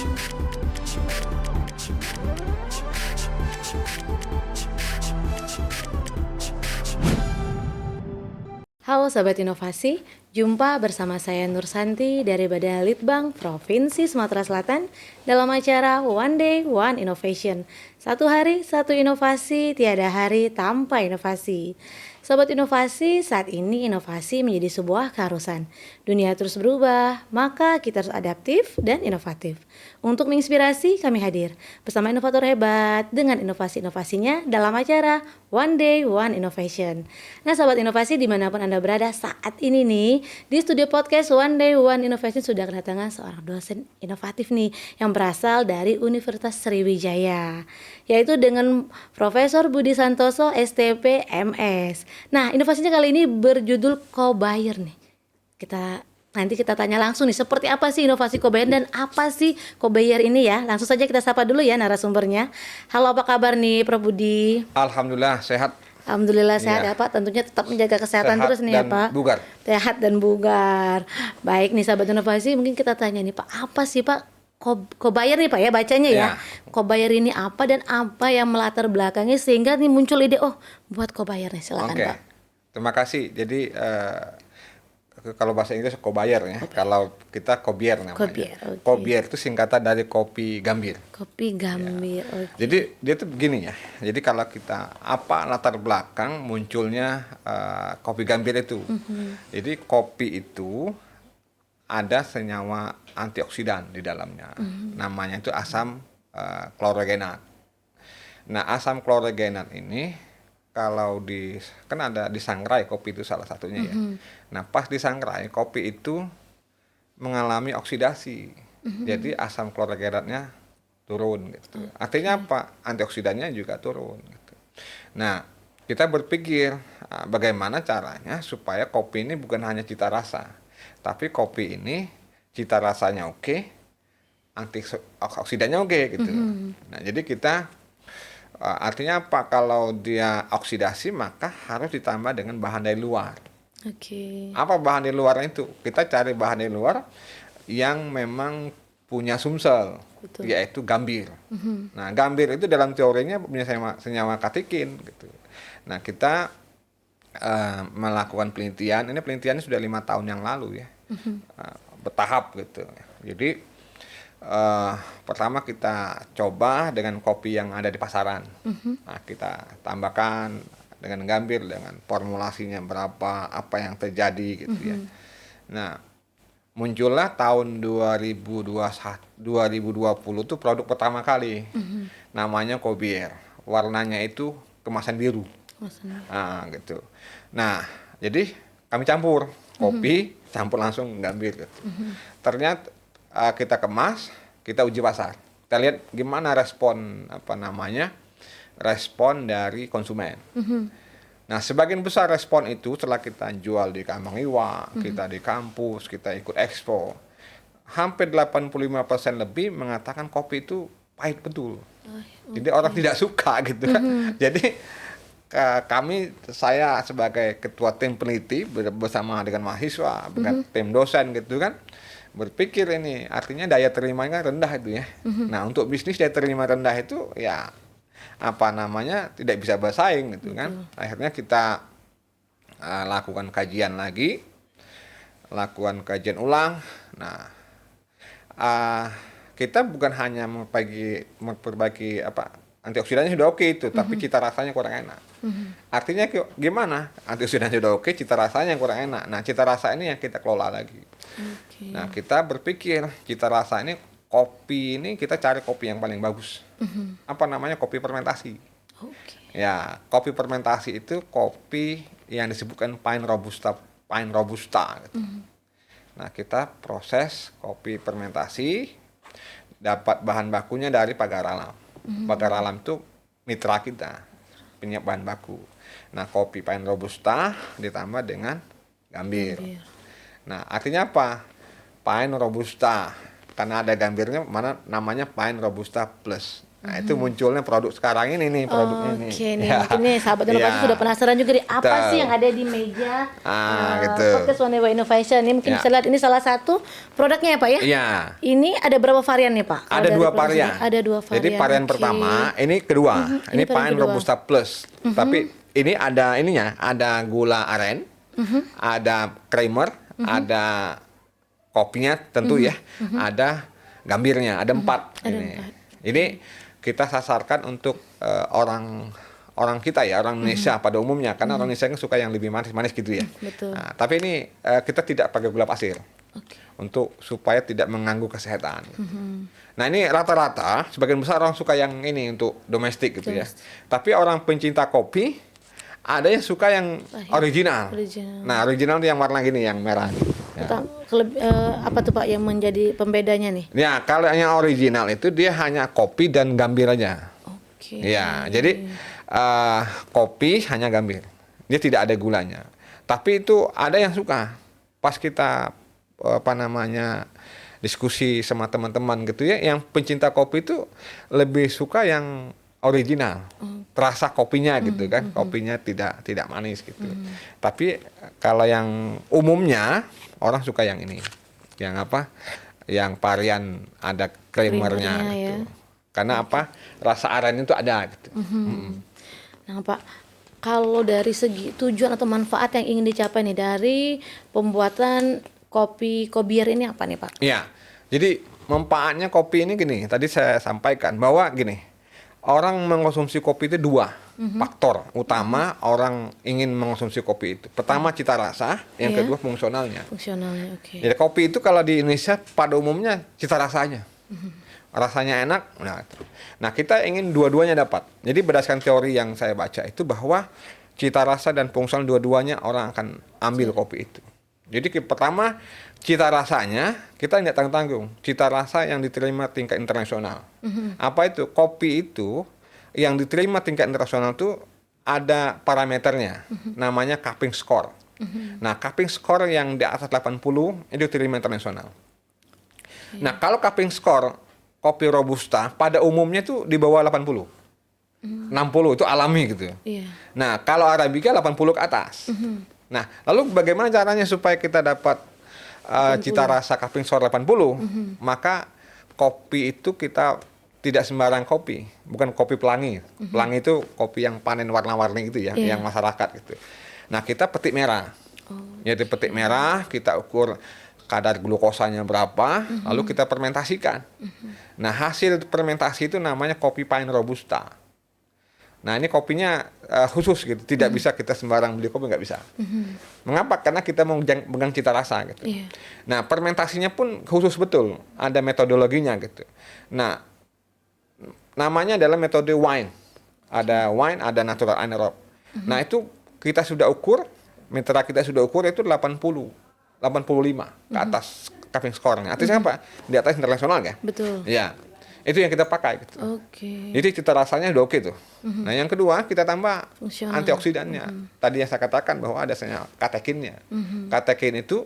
Halo Sobat Inovasi, jumpa bersama saya Nur Santi dari Badan Litbang Provinsi Sumatera Selatan dalam acara One Day One Innovation. Satu hari, satu inovasi, tiada hari tanpa inovasi. Sobat Inovasi, saat ini inovasi menjadi sebuah keharusan. Dunia terus berubah, maka kita harus adaptif dan inovatif. Untuk menginspirasi, kami hadir bersama inovator hebat dengan inovasi-inovasinya dalam acara One Day One Innovation. Nah Sobat Inovasi, dimanapun Anda berada saat ini nih, di studio podcast One Day One Innovation sudah kedatangan seorang dosen inovatif nih yang berasal dari Universitas Sriwijaya, yaitu dengan Profesor Budi Santoso STP MS. Nah, inovasinya kali ini berjudul Cobayer nih. Nanti kita tanya langsung nih, seperti apa sih inovasi Cobayer dan apa sih Cobayer ini ya? Langsung saja kita sapa dulu ya narasumbernya. Halo, apa kabar nih Prof Budi? Alhamdulillah sehat. Alhamdulillah sehat Iya. ya Pak. Tentunya tetap menjaga kesehatan Sehat terus nih ya dan Pak. bugar. Sehat dan bugar. Baik nih sahabat inovasi, mungkin kita tanya nih Pak, apa sih Pak Cobayer nih Pak ya bacanya ya. Iya. Cobayer ini apa dan apa yang melatar belakangnya sehingga nih muncul ide buat Cobayer nih, silakan Oke. Pak. Terima kasih. Jadi kalau bahasa Inggris Cobayer ya. Kalau kita Cobier namanya. Cobier, oke. Cobier itu singkatan dari kopi gambir. Kopi gambir. Oke. Jadi dia tuh begini ya. Jadi kalau kita apa latar belakang munculnya kopi gambir itu. Jadi kopi itu ada senyawa antioksidan di dalamnya. Namanya itu asam klorogenat. Nah, asam klorogenat ini kalau kan ada disangrai, kopi itu salah satunya ya. Nah, pas disangrai kopi itu mengalami oksidasi. Jadi asam klorogenatnya turun gitu. Artinya apa? Antioksidannya juga turun gitu. Nah, kita berpikir bagaimana caranya supaya kopi ini bukan hanya cita rasa, tapi kopi ini cita rasanya oke, antioksidannya oke gitu. Nah, jadi kita artinya apa? Kalau dia oksidasi maka harus ditambah dengan bahan dari luar. Oke. Apa bahan dari luar itu? Kita cari bahan dari luar yang memang punya sumsel, Betul. yaitu gambir. Nah, gambir itu dalam teorinya punya senyawa katekin gitu. Nah, kita melakukan penelitian. Ini penelitiannya sudah 5 tahun yang lalu ya, bertahap gitu. Jadi pertama kita coba dengan kopi yang ada di pasaran. Nah, kita tambahkan dengan gambir, dengan formulasinya berapa, apa yang terjadi gitu ya. Nah, muncullah tahun 2020 tuh produk pertama kali. Namanya Cobier. Warnanya itu kemasan biru. Nah, gitu. Nah, jadi kami campur kopi, campur langsung gambir gitu. Ternyata kita kemas, kita uji pasar. Kita lihat gimana respon respon dari konsumen. Nah, sebagian besar respon itu setelah kita jual di Kambang Iwa, kita di kampus, kita ikut expo, hampir 85% lebih mengatakan kopi itu pahit betul. Jadi orang tidak suka gitu kan. Jadi saya sebagai ketua tim peneliti bersama dengan mahasiswa, dengan tim dosen gitu kan, berpikir ini artinya daya terimanya rendah itu ya. Nah, untuk bisnis daya terima rendah itu ya tidak bisa bersaing gitu kan. Akhirnya kita lakukan kajian lagi, lakukan kajian ulang. Nah, kita bukan hanya memperbaiki antioksidannya sudah oke itu, tapi cita rasanya kurang enak. Artinya gimana? Antioksidannya sudah oke, cita rasanya yang kurang enak. Nah, cita rasa ini yang kita kelola lagi. Nah, kita berpikir cita rasa ini, kopi ini kita cari kopi yang paling bagus. Apa namanya? Kopi fermentasi. Ya, kopi fermentasi itu kopi yang disebutkan pine robusta gitu. Nah, kita proses kopi fermentasi, dapat bahan bakunya dari Pagar Alam. Pagar Alam itu mitra kita, punya bahan baku. Nah, kopi pine robusta ditambah dengan gambir. Nah, artinya apa? Pine robusta, karena ada gambirnya, mana namanya pine robusta plus. Nah, itu munculnya produk sekarang ini nih, produknya nih. Oke nih, mungkin nih sahabat inovasi sudah penasaran juga nih apa Betul. sih yang ada di meja Gitu. podcast One Day One Innovation. Ini mungkin bisa lihat ini salah satu produknya ya Pak ya. Iya. Ini ada berapa varian nih Pak? Kalau Ada dari 2 produk varian. sini? Ada 2 varian. Jadi varian oke. pertama, ini kedua. Ini Ini varian Pine kedua. Robusta Plus. Tapi ini ada ininya, ada gula aren, ada creamer, ada kopinya tentu ya, ada gambirnya, ada 4 Ada ini. 4. Ini kita sasarkan untuk orang kita ya, orang Indonesia pada umumnya, karena orang Indonesia kan suka yang lebih manis-manis gitu ya. Betul. Nah, tapi ini kita tidak pakai gula pasir. Oke. Untuk supaya tidak mengganggu kesehatan. Nah ini rata-rata sebagian besar orang suka yang ini untuk domestik gitu ya. Tapi orang pencinta kopi ada yang suka yang original. Original. Nah original itu yang warna gini, yang merah. Ya. Apa tuh Pak yang menjadi pembedanya nih? Ya kalau yang original itu dia hanya kopi dan gambir aja. Oke. Ya jadi kopi hanya gambir. Dia tidak ada gulanya. Tapi itu ada yang suka pas kita diskusi sama teman-teman gitu ya, yang pencinta kopi itu lebih suka yang original, rasa kopinya gitu kan, kopinya tidak manis gitu. Tapi kalau yang umumnya orang suka yang ini, yang yang varian ada creamernya gitu. ya. Karena rasa aren itu ada gitu. Nah Pak, kalau dari segi tujuan atau manfaat yang ingin dicapai nih dari pembuatan kopi Kobier ini apa nih Pak? Iya, jadi manfaatnya kopi ini gini, tadi saya sampaikan bahwa gini, orang mengkonsumsi kopi itu 2 faktor utama orang ingin mengkonsumsi kopi itu. Pertama cita rasa, yang kedua fungsionalnya. Fungsionalnya, oke. Jadi kopi itu kalau di Indonesia pada umumnya cita rasanya. Rasanya enak, nah kita ingin dua-duanya dapat. Jadi berdasarkan teori yang saya baca itu bahwa cita rasa dan fungsional dua-duanya orang akan ambil kopi itu. Jadi pertama cita rasanya kita tidak tanggung-tanggung. Cita rasa yang diterima tingkat internasional. Apa itu? Kopi itu yang diterima tingkat internasional itu ada parameternya. Namanya cupping score. Nah cupping score yang di atas 80 itu diterima internasional. Nah kalau cupping score kopi Robusta pada umumnya itu di bawah 80. 60 itu alami gitu. Iya. Nah kalau Arabica 80 ke atas. Nah, lalu bagaimana caranya supaya kita dapat cita rasa cupping score 80? Maka kopi itu kita tidak sembarang kopi, bukan kopi pelangi. Pelangi itu kopi yang panen warna-warni itu ya, yang masyarakat gitu. Nah, kita petik merah. Jadi petik merah, kita ukur kadar glukosanya berapa, lalu kita fermentasikan. Nah, hasil fermentasi itu namanya kopi Pine Robusta. Nah ini kopinya khusus gitu, tidak bisa kita sembarang beli kopi, nggak bisa. Mengapa? Karena kita mau pegang cita rasa gitu. Iya. Nah fermentasinya pun khusus betul, ada metodologinya gitu. Nah namanya adalah metode wine, ada natural anaerob. Nah itu kita sudah ukur, mitra kita sudah ukur itu 85 ke atas cupping score-nya. Artinya apa? Di atas internasional ya. Betul. Ya. Itu yang kita pakai gitu. Oke. Jadi cita rasanya udah oke tuh. Nah yang kedua kita tambah Fungsional. antioksidannya. Tadi yang saya katakan bahwa ada senyawa katekinnya. Katekin itu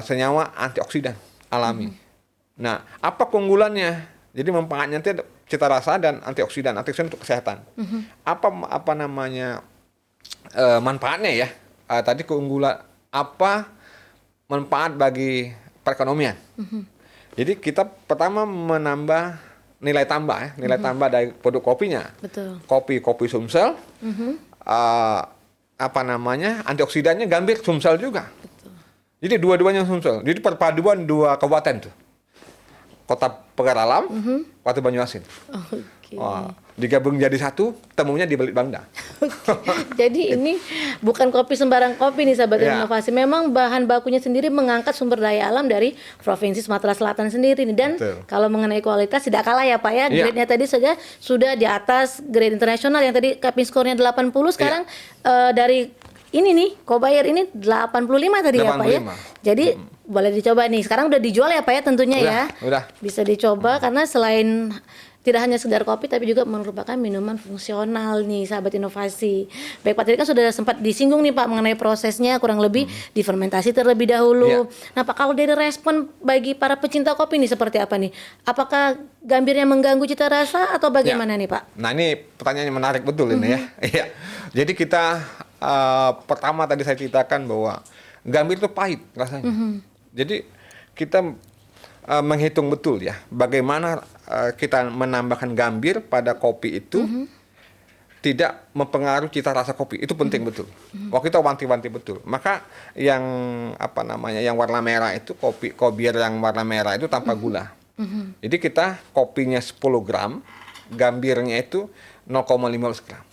senyawa antioksidan alami. Nah apa keunggulannya? Jadi manfaatnya itu cita rasa dan antioksidan. Antioksidan untuk kesehatan. Apa namanya manfaatnya ya? Tadi keunggulan apa manfaat bagi perekonomian? Jadi kita pertama menambah nilai tambah ya, nilai tambah dari produk kopinya. Betul. Kopi Sumsel, antioksidannya gambir Sumsel juga. Betul. Jadi dua-duanya Sumsel. Jadi perpaduan 2 kabupaten tuh. Kota Pegaralam, Kota Banyuasin. Oke. Wah, digabung jadi satu, temunya di Belitbangda. Jadi ini bukan kopi sembarang kopi nih sahabat Ya. inovasi. Memang bahan bakunya sendiri mengangkat sumber daya alam dari Provinsi Sumatera Selatan sendiri nih. Dan Betul. kalau mengenai kualitas tidak kalah ya Pak ya. Iya. Grade-nya tadi saja sudah di atas grade internasional yang tadi cupping score-nya 80, sekarang dari ini nih Kobier ini 85 tadi ya Pak ya. 85. Jadi boleh dicoba nih. Sekarang udah dijual ya Pak ya tentunya ya. Udah. Bisa dicoba karena selain tidak hanya sekedar kopi tapi juga merupakan minuman fungsional nih sahabat inovasi. Baik Pak, tadi kan sudah sempat disinggung nih Pak mengenai prosesnya kurang lebih difermentasi terlebih dahulu. Nah Pak, kalau dari respon bagi para pecinta kopi nih seperti apa nih? Apakah gambirnya mengganggu cita rasa atau bagaimana nih Pak? Nah ini pertanyaan yang menarik betul ini ya. Iya. Jadi kita pertama tadi saya ceritakan bahwa gambir itu pahit rasanya. Jadi kita menghitung betul ya bagaimana kita menambahkan gambir pada kopi itu tidak mempengaruhi cita rasa kopi. Itu penting betul. Waktu kita wanti-wanti betul. Maka yang yang warna merah itu kopi yang warna merah itu tanpa gula. Jadi kita kopinya 10 gram, gambirnya itu 0,15 gram.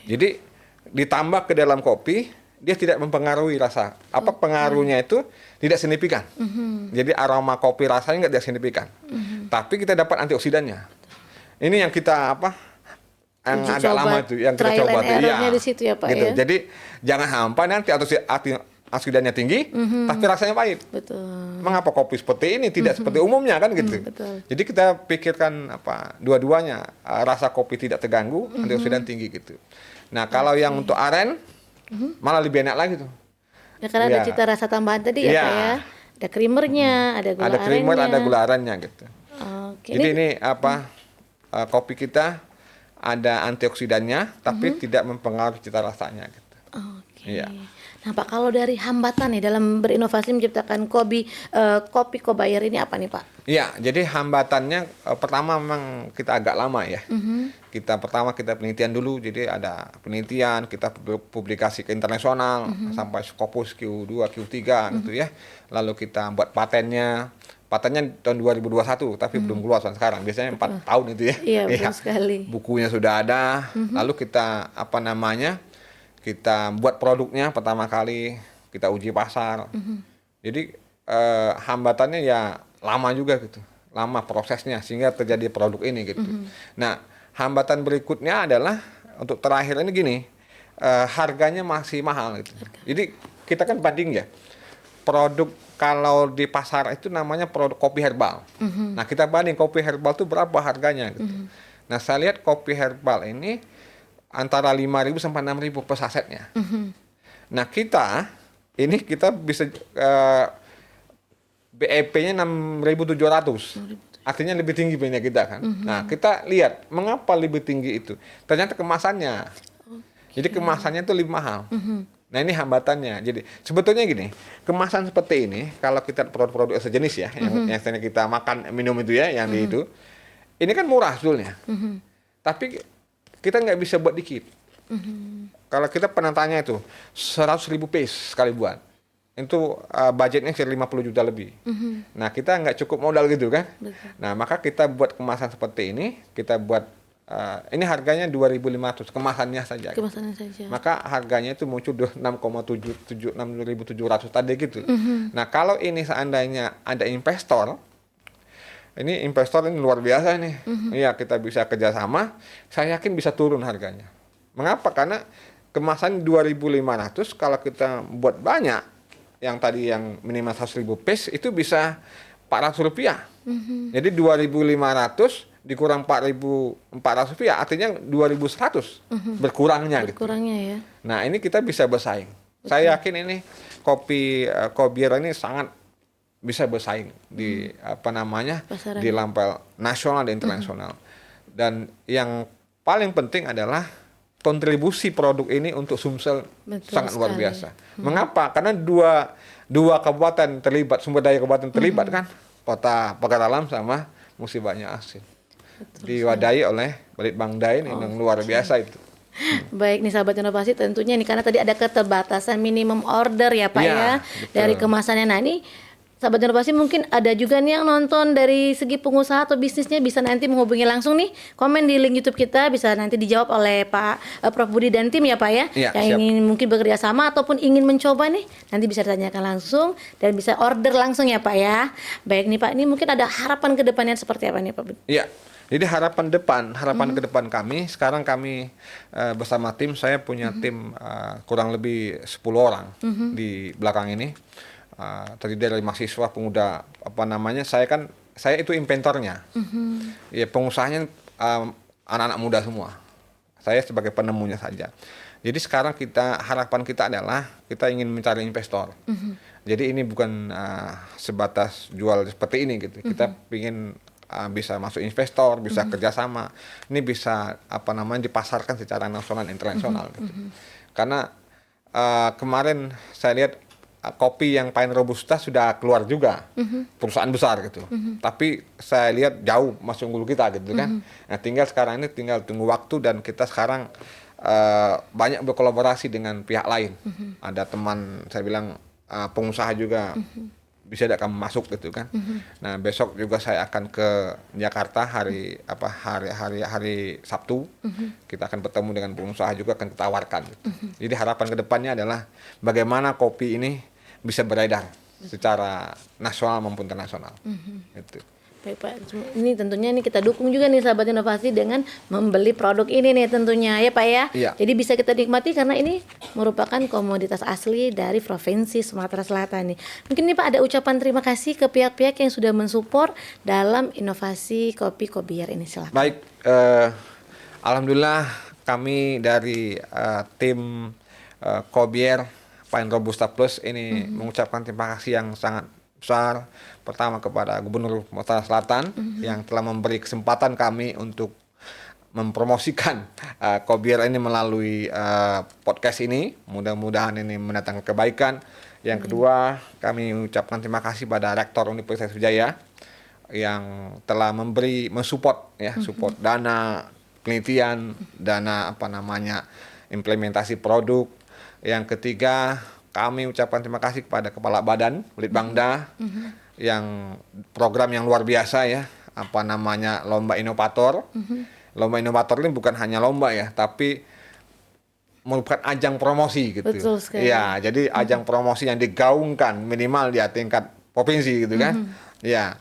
Jadi ditambah ke dalam kopi, dia tidak mempengaruhi rasa. Pengaruhnya itu tidak signifikan. Jadi aroma kopi rasanya nggak signifikan. Tapi kita dapat antioksidannya. Ini yang kita yang Uji agak coba, lama itu yang kita trial coba and tuh. error-nya di situ ya Pak gitu. ya. Jadi jangan sampai nanti antioksidannya tinggi, tapi rasanya pahit. Betul. Mengapa kopi seperti ini tidak seperti umumnya kan gitu. Betul. Jadi kita pikirkan dua-duanya, rasa kopi tidak terganggu, antioksidan tinggi gitu. Nah kalau yang untuk aren malah lebih enak lagi tuh. Ya karena ada Iya. cita rasa tambahan tadi ya Pak ya. Ada creamernya, ada gula Ada creamer, arennya. ada gula arennya gitu. Oke. Jadi ini kopi kita ada antioksidannya, tapi tidak mempengaruhi cita rasanya gitu. Oke. Iya. Nah Pak, kalau dari hambatan nih dalam berinovasi menciptakan kopi Kobayar ini apa nih Pak? Iya, jadi hambatannya pertama memang kita agak lama ya. Pertama kita penelitian dulu, jadi ada penelitian, kita publikasi ke internasional sampai Scopus Q2, Q3 gitu ya. Lalu kita buat patennya tahun 2021 tapi belum keluar sampai sekarang. Biasanya 4 tahun itu ya. Iya, betul sekali. Bukunya sudah ada. Lalu kita kita buat produknya pertama kali, kita uji pasar. Jadi hambatannya ya lama juga gitu. Lama prosesnya sehingga terjadi produk ini gitu. Nah, hambatan berikutnya adalah untuk terakhir ini gini, harganya masih mahal gitu. Jadi kita kan banding ya. Produk kalau di pasar itu namanya produk kopi herbal. Nah, kita banding kopi herbal itu berapa harganya gitu. Nah, saya lihat kopi herbal ini antara 5.000 sampai 6.000 per sasetnya. Nah, kita bisa BEP-nya 6.700. Artinya lebih tinggi punya kita kan. Nah, kita lihat mengapa lebih tinggi itu. Ternyata kemasannya. Jadi kemasannya itu lebih mahal. Nah, ini hambatannya. Jadi sebetulnya gini, kemasan seperti ini kalau kita produk-produk sejenis ya, yang sering kita makan minum itu ya, yang di itu, ini kan murah sebetulnya. Tapi kita nggak bisa buat dikit. Kalau kita pernah tanya itu 100.000 piece sekali buat, itu budgetnya sekitar 50 juta lebih. Nah, kita nggak cukup modal gitu kan. Betul. Nah, maka kita buat kemasan seperti ini, kita buat ini harganya 2.500 kemasannya saja. Kemasannya saja. Maka harganya itu muncul 6.700 tadi gitu. Nah, kalau ini seandainya ada investor, ini luar biasa nih. Iya, kita bisa kerjasama. Saya yakin bisa turun harganya. Mengapa? Karena kemasan 2.500 kalau kita buat banyak, yang tadi yang minimal 100.000 piece itu bisa Rp400. Jadi 2.500 dikurang Rp4.400, artinya 2.100 berkurangnya gitu. Berkurangnya ya. Nah, ini kita bisa bersaing. Saya yakin ini kopi Kobayar ini sangat bisa bersaing di Pasaran. di level nasional dan internasional. Dan yang paling penting adalah kontribusi produk ini untuk Sumsel Betul sangat luar sekali. biasa. Mengapa? Karena dua kabupaten terlibat, sumber daya kabupaten terlibat kan, Kota Pagar Alam sama Musi Banyu Asin. Diwadahi oleh Balitbang Dain yang luar biasa itu. Baik nih sahabat inovasi, tentunya nih karena tadi ada keterbatasan minimum order ya Pak Iya, ya betul. dari kemasannya. Nah ini sahabat inovasi mungkin ada juga nih yang nonton dari segi pengusaha atau bisnisnya, bisa nanti menghubungi langsung nih, komen di link YouTube kita, bisa nanti dijawab oleh Pak Prof Budi dan tim ya Pak ya, Iya, yang siap. ingin mungkin bekerja sama ataupun ingin mencoba nih, nanti bisa ditanyakan langsung dan bisa order langsung ya Pak ya. Baik nih Pak, ini mungkin ada harapan ke depannya seperti apa nih Pak Budi? Iya. Jadi harapan ke depan kami, sekarang kami bersama tim, saya punya tim kurang lebih 10 orang di belakang ini. Terdiri dari mahasiswa, pemuda, saya kan saya itu inventornya. Ya pengusahanya anak-anak muda semua. Saya sebagai penemunya saja. Jadi sekarang harapan kita adalah kita ingin mencari investor. Jadi ini bukan sebatas jual seperti ini gitu. Kita ingin bisa masuk investor, bisa kerjasama. Ini bisa dipasarkan secara nasional internasional. Gitu. Karena kemarin saya lihat kopi yang Pine Robusta sudah keluar juga, perusahaan besar gitu. Tapi saya lihat jauh masih unggul kita gitu kan. Nah sekarang ini tinggal tunggu waktu dan kita sekarang banyak berkolaborasi dengan pihak lain. Ada teman saya bilang pengusaha juga bisa tidak kamu masuk gitu kan. Nah besok juga saya akan ke Jakarta hari Sabtu. Kita akan bertemu dengan pengusaha juga akan kita tawarkan. Gitu. Jadi harapan kedepannya adalah bagaimana kopi ini bisa beredar secara nasional maupun internasional. Gitu. Baik Pak, ini tentunya kita dukung juga nih sahabat inovasi dengan membeli produk ini nih tentunya ya Pak ya. Iya. Jadi bisa kita nikmati karena ini merupakan komoditas asli dari Provinsi Sumatera Selatan nih. Mungkin nih Pak ada ucapan terima kasih ke pihak-pihak yang sudah mensupport dalam inovasi kopi Kobier ini, silakan. Baik, alhamdulillah kami dari tim Kobier Pine Robusta Plus ini mengucapkan terima kasih yang sangat besar pertama kepada Gubernur Sumatera Selatan yang telah memberi kesempatan kami untuk mempromosikan Kobier ini melalui podcast ini. Mudah-mudahan ini mendatangkan kebaikan. Yang kedua, kami mengucapkan terima kasih pada Rektor Universitas Wijaya yang telah mensupport support dana penelitian, dana implementasi produk. Yang ketiga, kami ucapkan terima kasih kepada Kepala Badan Litbangda yang program yang luar biasa ya, lomba inovator. Lomba inovator ini bukan hanya lomba ya, tapi merupakan ajang promosi gitu. Betul sekali. Ya, jadi ajang promosi yang digaungkan minimal di tingkat provinsi gitu kan. Ya.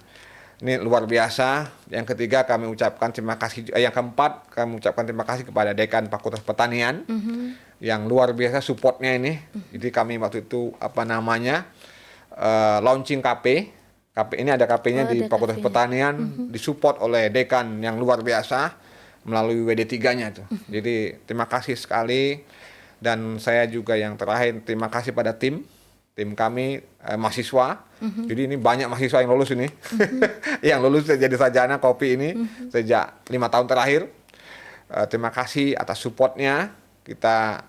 Ini luar biasa. Yang ketiga kami ucapkan terima kasih. Yang keempat kami ucapkan terima kasih kepada Dekan Fakultas Pertanian yang luar biasa supportnya ini. Jadi kami waktu itu launching KP. Ini ada KP-nya di Fakultas Pertanian disupport oleh Dekan yang luar biasa melalui WD3-nya itu. Jadi terima kasih sekali. Dan saya juga yang terakhir terima kasih pada tim kami mahasiswa. Jadi ini banyak mahasiswa yang lulus ini. Yang lulus jadi sarjana kopi ini sejak 5 tahun terakhir. Terima kasih atas supportnya. Kita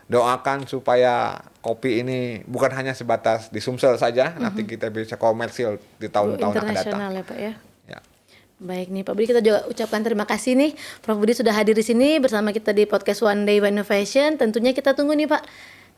doakan supaya kopi ini bukan hanya sebatas di Sumsel saja, nanti kita bisa komersil di tahun-tahun akan datang. Internasional ya Pak ya. Ya. Baik nih Pak Budi, kita juga ucapkan terima kasih nih Prof Budi sudah hadir di sini bersama kita di podcast One Day One Innovation. Tentunya kita tunggu nih Pak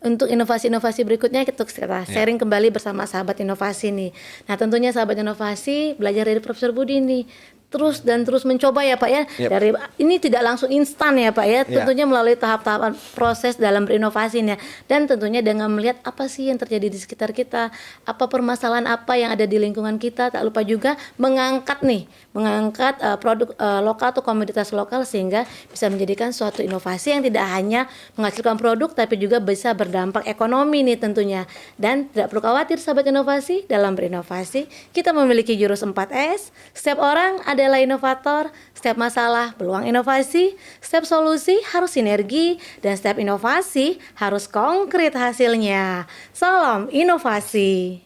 untuk inovasi-inovasi berikutnya kita sharing kembali bersama sahabat inovasi nih. Nah tentunya sahabat inovasi belajar dari Profesor Budi nih terus mencoba ya Pak ya. Dari ini tidak langsung instan ya Pak ya. Tentunya melalui tahap-tahapan proses dalam berinovasi nih. Dan tentunya dengan melihat apa sih yang terjadi di sekitar kita, apa permasalahan apa yang ada di lingkungan kita. Tak lupa juga mengangkat produk lokal atau komoditas lokal sehingga bisa menjadikan suatu inovasi yang tidak hanya menghasilkan produk tapi juga bisa berdampak ekonomi nih tentunya. Dan tidak perlu khawatir sahabat inovasi, dalam berinovasi kita memiliki jurus 4S. Setiap orang adalah inovator, setiap masalah peluang inovasi, setiap solusi harus sinergi, dan setiap inovasi harus konkret hasilnya. Salam inovasi.